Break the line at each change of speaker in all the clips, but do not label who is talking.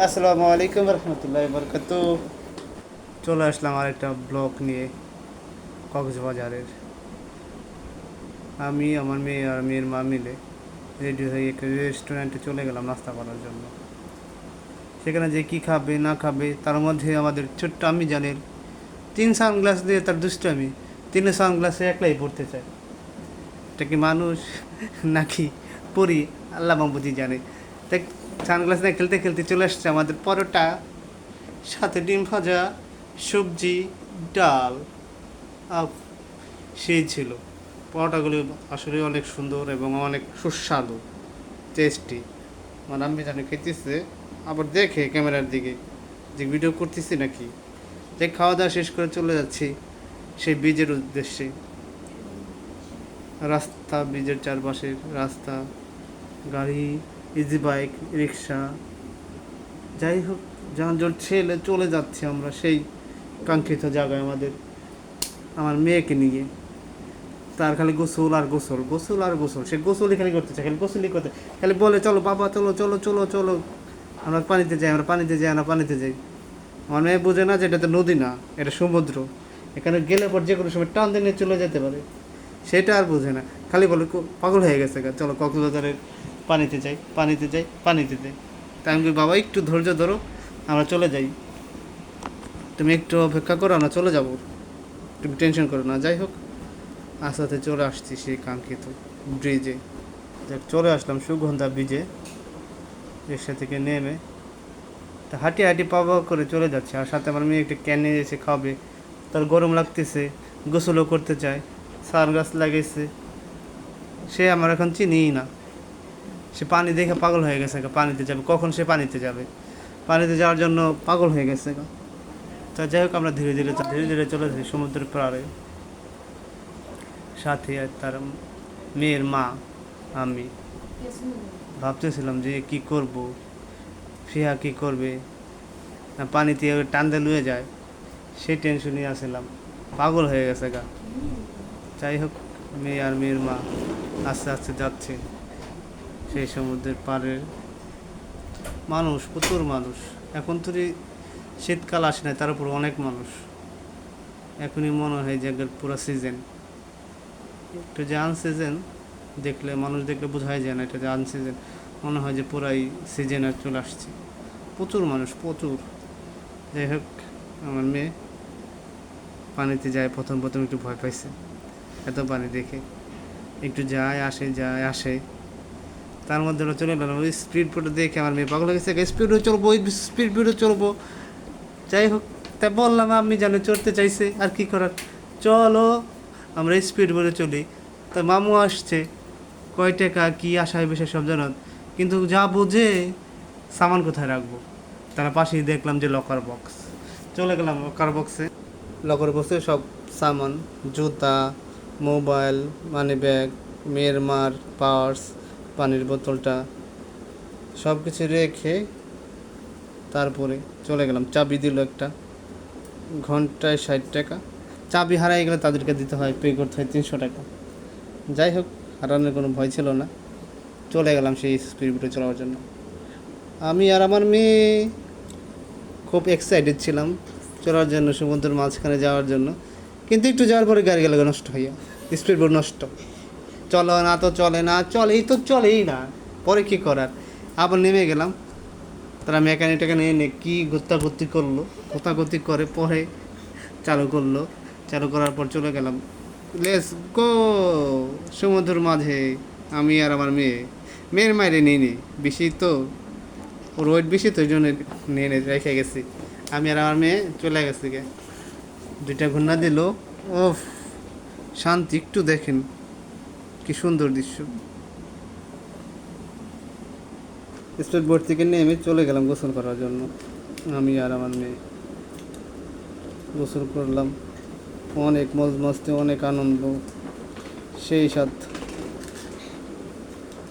আসসালামু আলাইকুম রহমতুল্লাহি বরকাতু। চলে আসলাম আরেকটা ব্লগ নিয়ে কক্সবাজারের। আমি আমার মেয়ে আর মেয়ের মা মিলে রেডি হয়ে একটা রেস্টুরেন্টে চলে গেলাম নাস্তা করার জন্য। সেখানে যে কী খাবে না খাবে তার মধ্যে আমাদের ছোট্ট আমি জানেন 3 সানগ্লাস দিয়ে তার দুষ্টামি, 3 সানগ্লাসে একলাই পড়তে চায়। এটা কি মানুষ নাকি পরি, আল্লাহ মাহবুদি জানে। তাই সানগ্লাস নিয়ে খেলতে খেলতে চলে আসছে আমাদের পরোটা, সাথে ডিম ভাজা, সবজি, ডাল। আহ, সেই ছিল। পরোটাগুলি আসলে অনেক সুন্দর এবং অনেক সুস্বাদু, টেস্টি। মানে আমি জানি খেতেছে, আবার দেখে ক্যামেরার দিকে যে ভিডিও করতেছি নাকি। যে খাওয়া দাওয়া শেষ করে চলে যাচ্ছি সেই বীজের উদ্দেশ্যে। রাস্তা, বীজের চারপাশের রাস্তা, গাড়ি, ইজি বাইক, রিক্সা, যাই হোক যানজট ছেলে চলে যাচ্ছি আমরা সেই কাঙ্ক্ষিত জায়গায় আমাদের, আমার মেয়েকে নিয়ে। তার খালি গোসল আর গোসল, গোসল আর গোসল, সে গোসলই খালি করতে চায়, খালি গোসলই করতে, খালি বলে চলো বাবা চলো চলো চলো চলো, আমরা পানিতে যাই, আমরা পানিতে যাই, আমরা পানিতে যাই। আমার মেয়ে বোঝে না যে এটা তো নদী না, এটা সমুদ্র। এখানে গেলে পর যে কোনো সময় টান দিয়ে চলে যেতে পারে, সেটা আর বোঝে না। খালি বলে পাগল হয়ে গেছে গা, চলো কক্সবাজারের পানিতে যাই, পানিতে যাই, পানিতে যাই। তাই আমি বলি, বাবা একটু ধৈর্য ধরো, আমরা চলে যাই, তুমি একটু অপেক্ষা করো, আমরা চলে যাবো, তুমি টেনশন করো না। যাই হোক, আস্তে চলে আসছি সেই কাঙ্ক্ষিত ব্রিজে। দেখ চলে আসলাম সুগন্ধা ব্রিজে। রিক্সা থেকে নেমে তা হাঁটি হাঁটি পাওয়া করে চলে যাচ্ছে, আর সাথে আমার মেয়ে একটা ক্যান নিয়ে এসে খাবে। তার গরম লাগতেছে, গোসলও করতে চায়, সানগ্লাস লাগাইছে। সে আমার এখন চিনিই না, সে পানি দেখে পাগল হয়ে গেছে, পানিতে যাবে, কখন সে পানিতে যাবে, পানিতে যাওয়ার জন্য পাগল হয়ে গেছে। তা যাই হোক, আমরা ধীরে ধীরে ধীরে ধীরে চলে যাই সমুদ্রের পাড়ে। সাথে আর তার মেয়ের মা, আমি ভাবতেছিলাম যে কি করব, ফিহা কি করবে, না পানিতে টান্দে লুয়ে যায়, সেই টেনশনই আসছিলাম, পাগল হয়ে গেছে গা। যাই হোক, মেয়ে আর মেয়ের মা আস্তে আস্তে যাচ্ছে সেই সমুদ্রের পাড়ের। মানুষ, প্রচুর মানুষ। এখন তো শীতকাল আসে না, তার উপর অনেক মানুষ। এখনই মনে হয় যে পুরো সিজন, একটু যে আনসিজন, দেখলে মানুষ দেখলে বোঝাই যায় না এটা যে আনসিজন, মনে হয় যে পুরাই সিজনে চলে আসছে। প্রচুর মানুষ, প্রচুর। যাই হোক, আমার মেয়ে পানিতে যায়, প্রথম প্রথম একটু ভয় পাইছে এত পানি দেখে, একটু যায় আসে যায় আসে। তার মধ্যে ওরা চলে গেল ওই স্পিড বোটে দেখে আমার মেয়ে পাগল হয়ে গেছে, স্পিডে চলবো, ওই স্পিড বোটে চলবো। যাই হোক, তাই বললাম আমি জানি চড়তে চাইছে, আর কি করার, চলো আমরা স্পিড বোটে চলি। তার মামু আসছে, কয় টাকা কী আশায় বেশি সব জানাত, কিন্তু যা বোঝে সামান কোথায় রাখবো। তারা পাশেই দেখলাম যে লকার বক্স, চলে গেলাম লকার বক্সে। লকার বক্সে সব সামান, জুতা, মোবাইল, মানি ব্যাগ, মেয়ের মার পার্স, পানির বোতলটা, সব কিছু রেখে তারপরে চলে গেলাম। চাবি দিল একটা, ঘন্টায় 60 টাকা। চাবি হারাই গেলে তাদেরকে দিতে হয়, পে করতে হয় 300 টাকা। যাই হোক, হারানোর কোনো ভয় ছিল না, চলে গেলাম সেই স্পিড বোটে চলার জন্য। আমি আর আমার মেয়ে খুব এক্সাইটেড ছিলাম চলার জন্য, সমুদ্রের মাঝখানে যাওয়ার জন্য। কিন্তু একটু যাওয়ার পরে গাড়ি গেল নষ্ট হইয়া, স্পিড বোট নষ্ট, চলো না তো চলে না, চলেই তো চলেই না, পরে কী করার। আবার নেমে গেলাম, তারা মেকানিকটাকে নিয়ে কী গত্যাগতি করলো, গতাগতি করে পরে চালু করলো। চালু করার পর চলে গেলাম, লেটস গো সমুদ্রের মাঝে। আমি আর আমার মেয়ে, মেয়ের মায়েরে নিয়ে নিই, বেশি তো ওর ওয়েট বেশি, তো ওই জন্য নিয়ে রেখে গেছি। আমি আর আমার মেয়ে চলে গেছি গে, 2টা ঘূর্ণা দিল। ও শান্তি, একটু দেখেন কি সুন্দর দৃশ্য। স্পিড বোট থেকে নেমে চলে গেলাম গোসল করার জন্য। আমি আর আমার মেয়ে গোসল করলাম, অনেক মজ মস্তি, অনেক আনন্দ, সেই সাথ।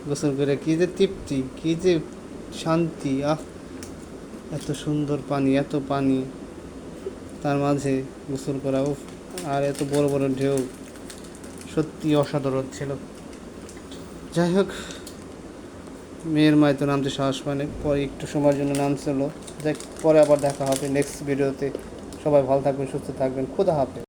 গোসল করে কী যে তৃপ্তি, কী যে শান্তি, আহ, এত সুন্দর পানি, এত পানি, তার মাঝে গোসল করা, উফ, আর এত বড় বড় ঢেউ, সত্যি অসাধারণ ছিল। যাই হোক, মেয়ের মায় তো নামতে সাহস পায় না, পরে একটু সময়ের জন্য নামছিল। দেখ, পরে আবার দেখা হবে নেক্সট ভিডিওতে। সবাই ভালো থাকবেন, সুস্থ থাকবেন, খোদা হাফেজ।